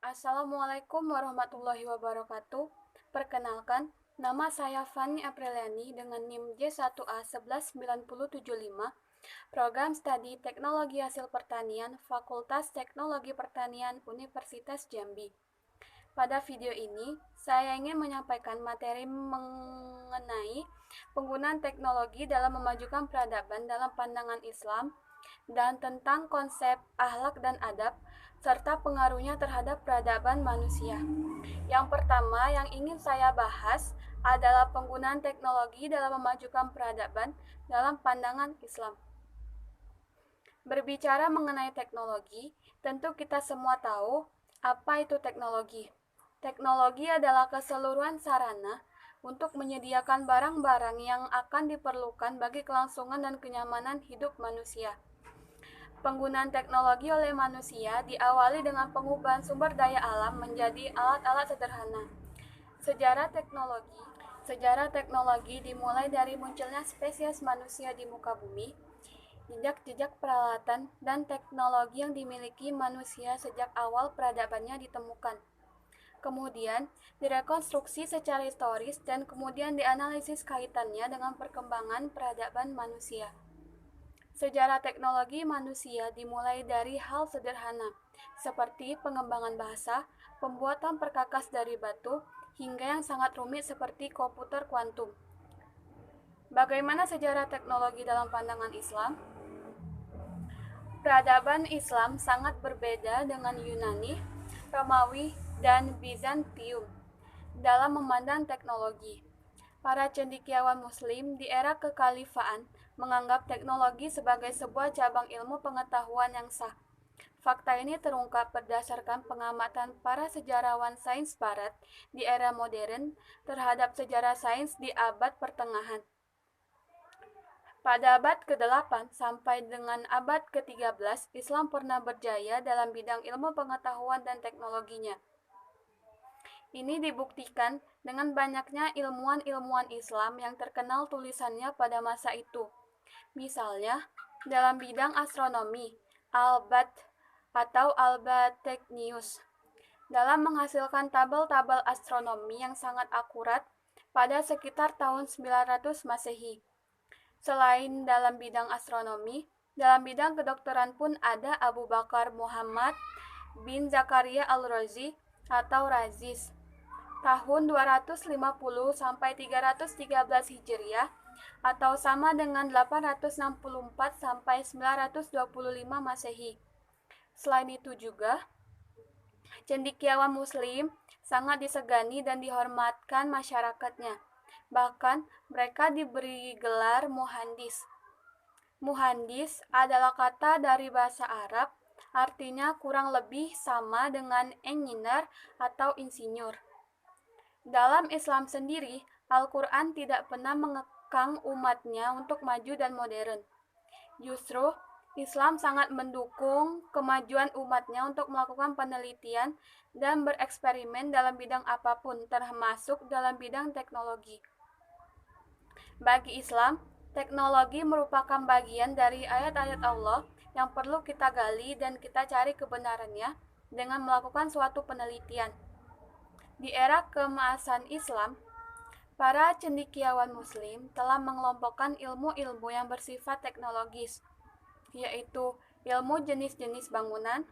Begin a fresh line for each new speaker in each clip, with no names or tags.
Assalamualaikum warahmatullahi wabarakatuh. Perkenalkan, nama saya Fani Apriliani dengan NIM J1A11975, Program Studi Teknologi Hasil Pertanian, Fakultas Teknologi Pertanian Universitas Jambi. Pada video ini, saya ingin menyampaikan materi mengenai penggunaan teknologi dalam memajukan peradaban dalam pandangan Islam dan tentang konsep akhlak dan adab serta pengaruhnya terhadap peradaban manusia. Yang pertama yang ingin saya bahas adalah penggunaan teknologi dalam memajukan peradaban dalam pandangan Islam. Berbicara mengenai teknologi, tentu kita semua tahu apa itu teknologi. Teknologi adalah keseluruhan sarana untuk menyediakan barang-barang yang akan diperlukan bagi kelangsungan dan kenyamanan hidup manusia. Penggunaan teknologi oleh manusia diawali dengan pengubahan sumber daya alam menjadi alat-alat sederhana. Sejarah teknologi dimulai dari munculnya spesies manusia di muka bumi, jejak-jejak peralatan dan teknologi yang dimiliki manusia sejak awal peradabannya ditemukan. Kemudian direkonstruksi secara historis dan kemudian dianalisis kaitannya dengan perkembangan peradaban manusia. Sejarah teknologi manusia dimulai dari hal sederhana, seperti pengembangan bahasa, pembuatan perkakas dari batu, hingga yang sangat rumit seperti komputer kuantum. Bagaimana sejarah teknologi dalam pandangan Islam? Peradaban Islam sangat berbeda dengan Yunani, Romawi, dan Bizantium dalam memandang teknologi. Para cendekiawan Muslim di era kekhalifaan menganggap teknologi sebagai sebuah cabang ilmu pengetahuan yang sah. Fakta ini terungkap berdasarkan pengamatan para sejarawan sains barat di era modern terhadap sejarah sains di abad pertengahan. Pada abad ke-8 sampai dengan abad ke-13, Islam pernah berjaya dalam bidang ilmu pengetahuan dan teknologinya. Ini dibuktikan dengan banyaknya ilmuwan-ilmuwan Islam yang terkenal tulisannya pada masa itu. Misalnya, dalam bidang astronomi, Al-Bat atau Albategnius, dalam menghasilkan tabel-tabel astronomi yang sangat akurat pada sekitar tahun 900 Masehi. Selain dalam bidang astronomi, dalam bidang kedokteran pun ada Abu Bakar Muhammad bin Zakaria Al-Razi atau Razis tahun 250 sampai 313 Hijriah atau sama dengan 864 sampai 925 Masehi. Selain itu juga, cendekiawan Muslim sangat disegani dan dihormatkan masyarakatnya. Bahkan mereka diberi gelar muhandis. Muhandis adalah kata dari bahasa Arab, artinya kurang lebih sama dengan engineer atau insinyur. Dalam Islam sendiri, Al-Quran tidak pernah mengekang umatnya untuk maju dan modern. Justru, Islam sangat mendukung kemajuan umatnya untuk melakukan penelitian dan bereksperimen dalam bidang apapun, termasuk dalam bidang teknologi. Bagi Islam, teknologi merupakan bagian dari ayat-ayat Allah yang perlu kita gali dan kita cari kebenarannya dengan melakukan suatu penelitian. Di era keemasan Islam, para cendekiawan Muslim telah mengelompokkan ilmu-ilmu yang bersifat teknologis, yaitu ilmu jenis-jenis bangunan,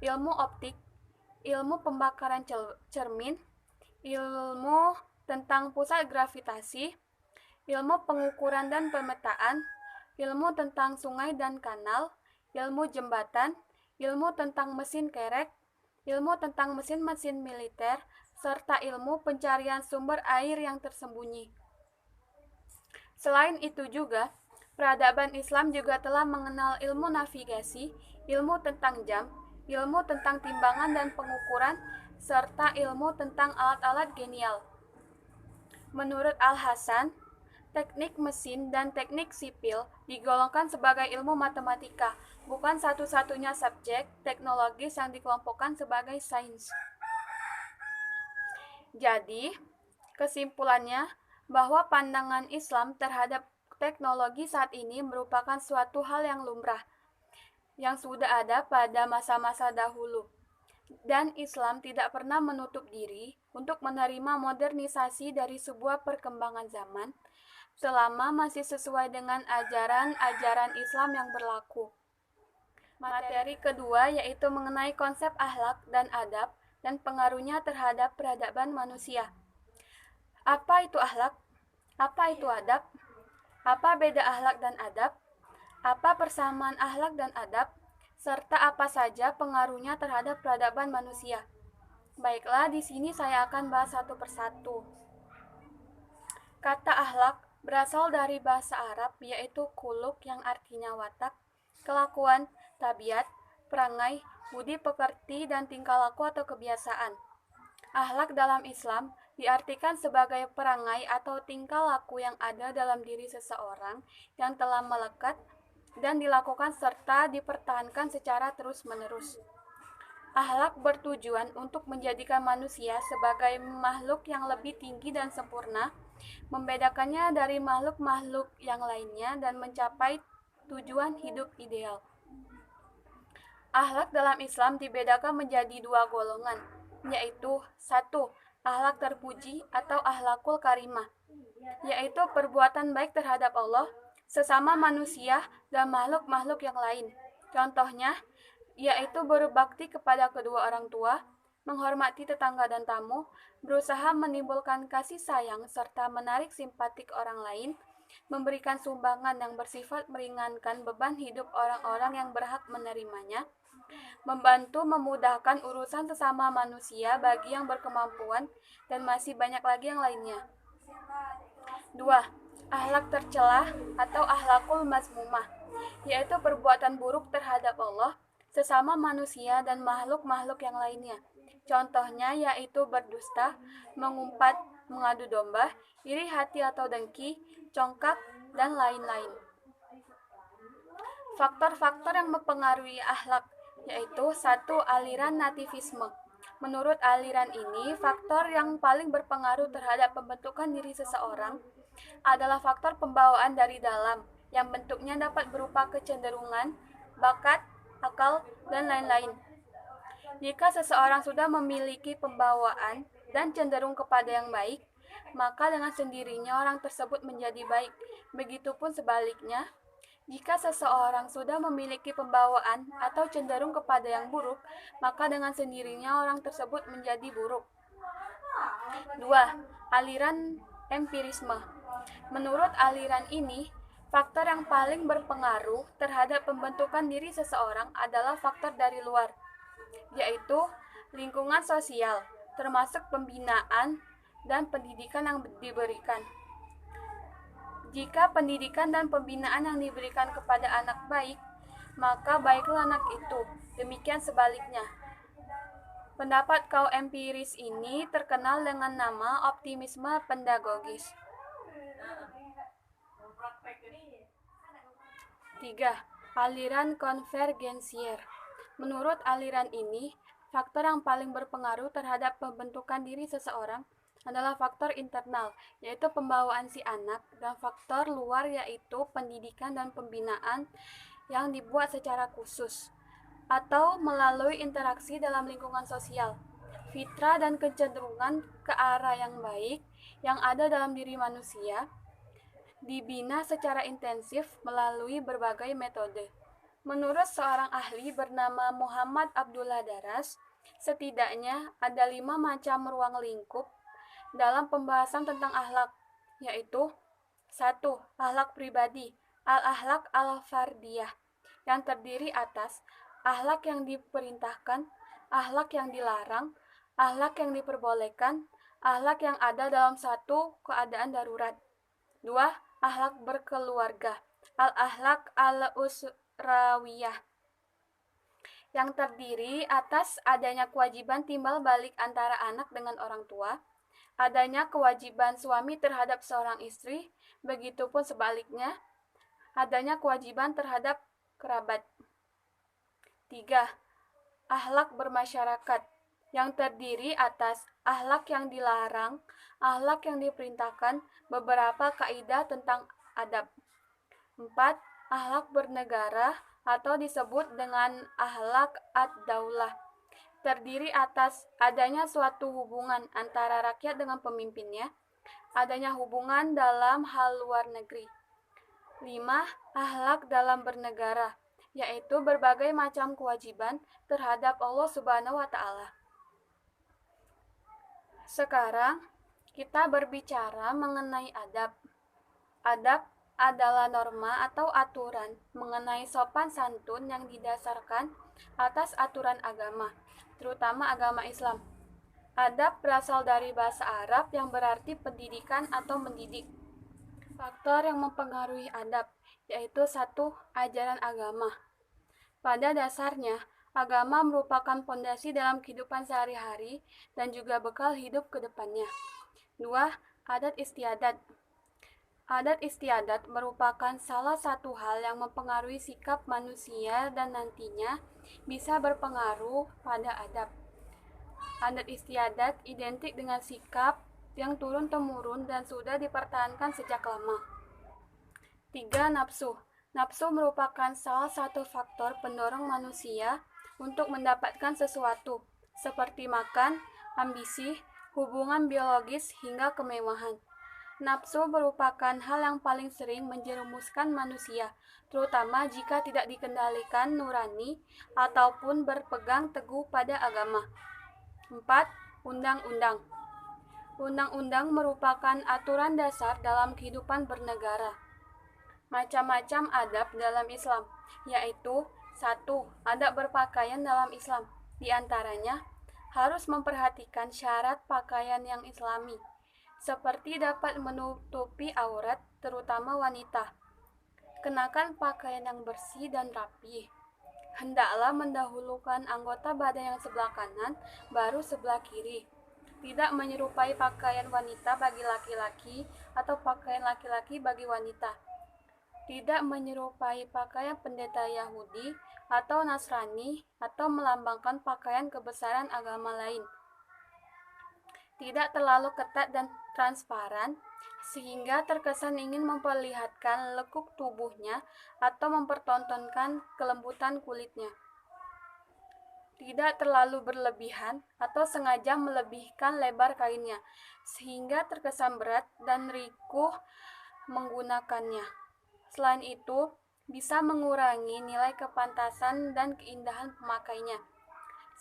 ilmu optik, ilmu pembakaran cermin, ilmu tentang pusat gravitasi, ilmu pengukuran dan pemetaan, ilmu tentang sungai dan kanal, ilmu jembatan, ilmu tentang mesin kerek, ilmu tentang mesin-mesin militer, serta ilmu pencarian sumber air yang tersembunyi. Selain itu juga, peradaban Islam juga telah mengenal ilmu navigasi, ilmu tentang jam, ilmu tentang timbangan dan pengukuran, serta ilmu tentang alat-alat genial. Menurut Al-Hasan, teknik mesin dan teknik sipil digolongkan sebagai ilmu matematika, bukan satu-satunya subjek teknologis yang dikelompokkan sebagai sains. Jadi, kesimpulannya bahwa pandangan Islam terhadap teknologi saat ini merupakan suatu hal yang lumrah, yang sudah ada pada masa-masa dahulu, Dan Islam tidak pernah menutup diri untuk menerima modernisasi dari sebuah perkembangan zaman selama masih sesuai dengan ajaran-ajaran Islam yang berlaku. Materi kedua yaitu mengenai konsep akhlak dan adab dan pengaruhnya terhadap peradaban manusia. Apa itu akhlak? Apa itu adab? Apa beda akhlak dan adab? Apa persamaan akhlak dan adab? Serta apa saja pengaruhnya terhadap peradaban manusia. Baiklah, di sini saya akan bahas satu persatu. Kata akhlak berasal dari bahasa Arab yaitu khuluq yang artinya watak, kelakuan, tabiat, perangai, budi pekerti, dan tingkah laku atau kebiasaan. Akhlak dalam Islam diartikan sebagai perangai atau tingkah laku yang ada dalam diri seseorang yang telah melekat dan dilakukan serta dipertahankan secara terus-menerus. Akhlak bertujuan untuk menjadikan manusia sebagai makhluk yang lebih tinggi dan sempurna, membedakannya dari makhluk-makhluk yang lainnya dan mencapai tujuan hidup ideal. Akhlak dalam Islam dibedakan menjadi dua golongan, yaitu 1. Akhlak terpuji atau akhlakul karimah, yaitu perbuatan baik terhadap Allah, sesama manusia, dan makhluk-makhluk yang lain. Contohnya, yaitu berbakti kepada kedua orang tua, menghormati tetangga dan tamu, berusaha menimbulkan kasih sayang serta menarik simpatik orang lain, memberikan sumbangan yang bersifat meringankan beban hidup orang-orang yang berhak menerimanya, membantu memudahkan urusan sesama manusia bagi yang berkemampuan, dan masih banyak lagi yang lainnya. 2. Akhlak tercelah atau akhlakul mazmumah, yaitu perbuatan buruk terhadap Allah, sesama manusia, dan makhluk-makhluk yang lainnya. Contohnya yaitu berdusta, mengumpat, mengadu domba, iri hati atau dengki, congkak, dan lain-lain. Faktor-faktor yang mempengaruhi akhlak yaitu 1. Aliran nativisme. Menurut aliran ini, faktor yang paling berpengaruh terhadap pembentukan diri seseorang adalah faktor pembawaan dari dalam, yang bentuknya dapat berupa kecenderungan, bakat, akal, dan lain-lain. Jika seseorang sudah memiliki pembawaan dan cenderung kepada yang baik, maka dengan sendirinya orang tersebut menjadi baik. Begitupun sebaliknya, jika seseorang sudah memiliki pembawaan atau cenderung kepada yang buruk, maka dengan sendirinya orang tersebut menjadi buruk. 2. Aliran empirisme. Menurut aliran ini, faktor yang paling berpengaruh terhadap pembentukan diri seseorang adalah faktor dari luar, yaitu lingkungan sosial, termasuk pembinaan dan pendidikan yang diberikan. Jika pendidikan dan pembinaan yang diberikan kepada anak baik, maka baiklah anak itu. Demikian sebaliknya. Pendapat kaum empiris ini terkenal dengan nama optimisme pedagogis. 3. Aliran konvergensier. Menurut aliran ini, faktor yang paling berpengaruh terhadap pembentukan diri seseorang adalah faktor internal, yaitu pembawaan si anak, dan faktor luar yaitu pendidikan dan pembinaan yang dibuat secara khusus atau melalui interaksi dalam lingkungan sosial. Fitrah dan kecenderungan ke arah yang baik yang ada dalam diri manusia dibina secara intensif melalui berbagai metode. Menurut seorang ahli bernama Muhammad Abdullah Daras, setidaknya ada 5 macam ruang lingkup dalam pembahasan tentang akhlak, yaitu 1. Akhlak pribadi, al-akhlak al-fardiyah, yang terdiri atas akhlak yang diperintahkan, akhlak yang dilarang, akhlak yang diperbolehkan, akhlak yang ada dalam satu keadaan darurat. 2. Akhlak berkeluarga, al-akhlak al-usrawiyah, yang terdiri atas adanya kewajiban timbal balik antara anak dengan orang tua, adanya kewajiban suami terhadap seorang istri, begitupun sebaliknya, adanya kewajiban terhadap kerabat. 3. Akhlak bermasyarakat, yang terdiri atas akhlak yang dilarang, akhlak yang diperintahkan, beberapa kaidah tentang adab. 4. Akhlak bernegara atau disebut dengan akhlak ad-daulah, terdiri atas adanya suatu hubungan antara rakyat dengan pemimpinnya, adanya hubungan dalam hal luar negeri. 5. Akhlak dalam bernegara, yaitu berbagai macam kewajiban terhadap Allah Subhanahu wa Ta'ala. Sekarang kita berbicara mengenai adab. Adab adalah norma atau aturan mengenai sopan santun yang didasarkan atas aturan agama, terutama agama Islam. Adab berasal dari bahasa Arab yang berarti pendidikan atau mendidik. Faktor yang mempengaruhi adab yaitu 1. Ajaran agama. Pada dasarnya, agama merupakan fondasi dalam kehidupan sehari-hari dan juga bekal hidup ke depannya. 2. Adat istiadat. Adat istiadat merupakan salah satu hal yang mempengaruhi sikap manusia dan nantinya bisa berpengaruh pada adab. Adat istiadat identik dengan sikap yang turun-temurun dan sudah dipertahankan sejak lama. 3. Nafsu. Nafsu merupakan salah satu faktor pendorong manusia untuk mendapatkan sesuatu, seperti makan, ambisi, hubungan biologis, hingga kemewahan. Nafsu merupakan hal yang paling sering menjerumuskan manusia, terutama jika tidak dikendalikan nurani ataupun berpegang teguh pada agama. 4. Undang-undang. Undang-undang merupakan aturan dasar dalam kehidupan bernegara. Macam-macam adab dalam Islam, yaitu 1. Adab berpakaian dalam Islam. Di antaranya, harus memperhatikan syarat pakaian yang islami, seperti dapat menutupi aurat, terutama wanita. Kenakan pakaian yang bersih dan rapi. Hendaklah mendahulukan anggota badan yang sebelah kanan, baru sebelah kiri. Tidak menyerupai pakaian wanita bagi laki-laki atau pakaian laki-laki bagi wanita. Tidak menyerupai pakaian pendeta Yahudi atau Nasrani atau melambangkan pakaian kebesaran agama lain. Tidak terlalu ketat dan transparan, sehingga terkesan ingin memperlihatkan lekuk tubuhnya atau mempertontonkan kelembutan kulitnya. Tidak terlalu berlebihan atau sengaja melebihkan lebar kainnya, sehingga terkesan berat dan rikuh menggunakannya. Selain itu, bisa mengurangi nilai kepantasan dan keindahan pemakainya.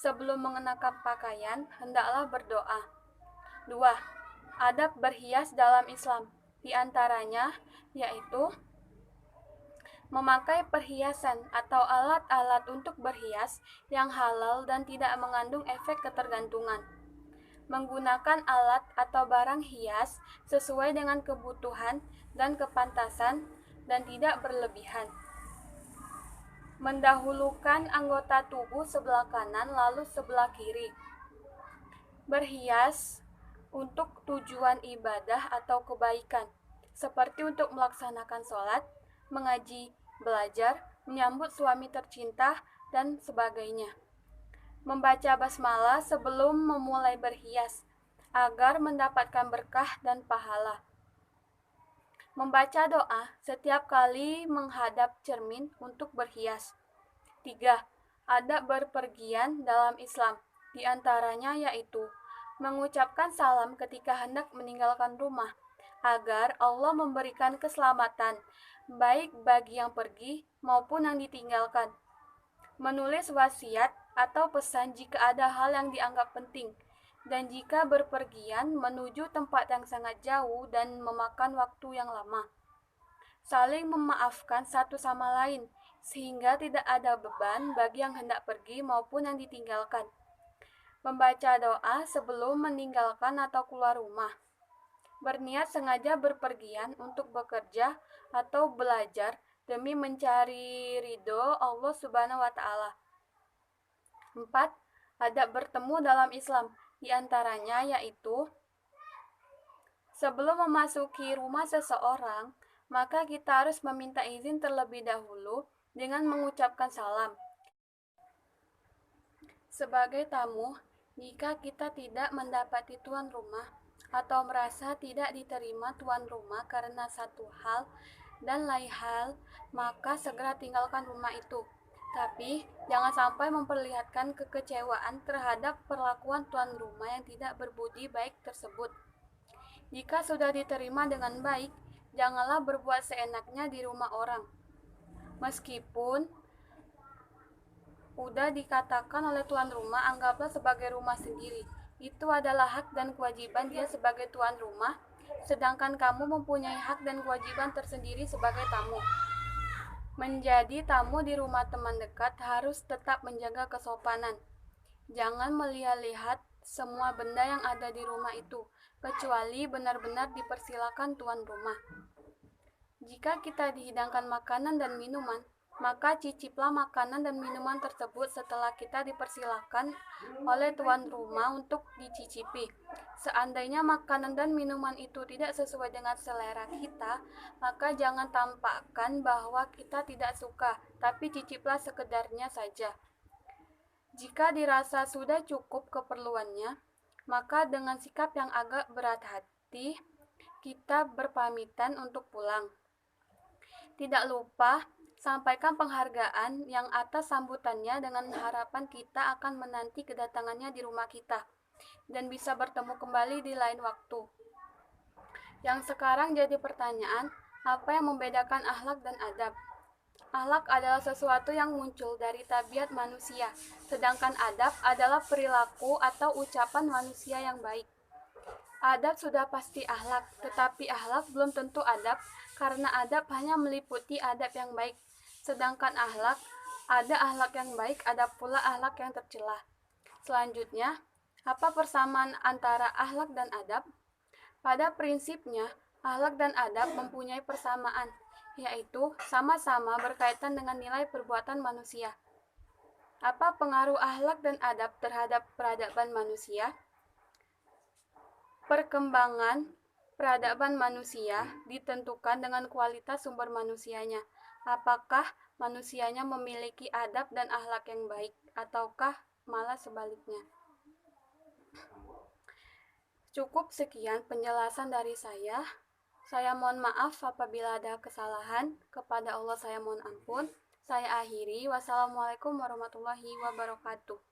Sebelum mengenakan pakaian, hendaklah berdoa. 2. Adab berhias dalam Islam. Di antaranya yaitu memakai perhiasan atau alat-alat untuk berhias yang halal dan tidak mengandung efek ketergantungan. Menggunakan alat atau barang hias sesuai dengan kebutuhan dan kepantasan dan tidak berlebihan. Mendahulukan anggota tubuh sebelah kanan lalu sebelah kiri. Berhias untuk tujuan ibadah atau kebaikan, seperti untuk melaksanakan sholat, mengaji, belajar, menyambut suami tercinta, dan sebagainya. Membaca basmalah sebelum memulai berhias, agar mendapatkan berkah dan pahala. Membaca doa setiap kali menghadap cermin untuk berhias. 3. Adab berpergian dalam Islam. Di antaranya yaitu mengucapkan salam ketika hendak meninggalkan rumah, agar Allah memberikan keselamatan, baik bagi yang pergi maupun yang ditinggalkan. Menulis wasiat atau pesan jika ada hal yang dianggap penting, dan jika berpergian menuju tempat yang sangat jauh dan memakan waktu yang lama. Saling memaafkan satu sama lain, sehingga tidak ada beban bagi yang hendak pergi maupun yang ditinggalkan. Membaca doa sebelum meninggalkan atau keluar rumah. Berniat sengaja berpergian untuk bekerja atau belajar demi mencari ridho Allah Subhanahu wa Ta'ala. 4. Adab bertemu dalam Islam. Di antaranya yaitu sebelum memasuki rumah seseorang, maka kita harus meminta izin terlebih dahulu dengan mengucapkan salam. Sebagai tamu, jika kita tidak mendapati tuan rumah atau merasa tidak diterima tuan rumah karena satu hal dan lain hal, maka segera tinggalkan rumah itu. Tapi, jangan sampai memperlihatkan kekecewaan terhadap perlakuan tuan rumah yang tidak berbudi baik tersebut. Jika sudah diterima dengan baik, janganlah berbuat seenaknya di rumah orang. Meskipun udah dikatakan oleh tuan rumah, anggaplah sebagai rumah sendiri. Itu adalah hak dan kewajiban dia sebagai tuan rumah, sedangkan kamu mempunyai hak dan kewajiban tersendiri sebagai tamu. Menjadi tamu di rumah teman dekat harus tetap menjaga kesopanan. Jangan melihat-lihat semua benda yang ada di rumah itu, kecuali benar-benar dipersilakan tuan rumah. Jika kita dihidangkan makanan dan minuman, maka ciciplah makanan dan minuman tersebut setelah kita dipersilakan oleh tuan rumah untuk dicicipi. Seandainya makanan dan minuman itu tidak sesuai dengan selera kita, maka jangan tampakkan bahwa kita tidak suka, tapi ciciplah sekedarnya saja. Jika dirasa sudah cukup keperluannya, maka dengan sikap yang agak berat hati, kita berpamitan untuk pulang. Tidak lupa, sampaikan penghargaan yang atas sambutannya dengan harapan kita akan menanti kedatangannya di rumah kita dan bisa bertemu kembali di lain waktu. Yang sekarang jadi pertanyaan, apa yang membedakan akhlak dan adab? Akhlak adalah sesuatu yang muncul dari tabiat manusia, sedangkan adab adalah perilaku atau ucapan manusia yang baik. Adab sudah pasti akhlak, tetapi akhlak belum tentu adab, karena adab hanya meliputi adab yang baik. Sedangkan akhlak, ada akhlak yang baik, ada pula akhlak yang tercela. Selanjutnya, apa persamaan antara akhlak dan adab? Pada prinsipnya, akhlak dan adab mempunyai persamaan, yaitu sama-sama berkaitan dengan nilai perbuatan manusia. Apa pengaruh akhlak dan adab terhadap peradaban manusia? Perkembangan peradaban manusia ditentukan dengan kualitas sumber manusianya. Apakah manusianya memiliki adab dan akhlak yang baik, ataukah malah sebaliknya? Cukup sekian penjelasan dari saya. Saya mohon maaf apabila ada kesalahan. Kepada Allah saya mohon ampun. Saya akhiri. Wassalamualaikum warahmatullahi wabarakatuh.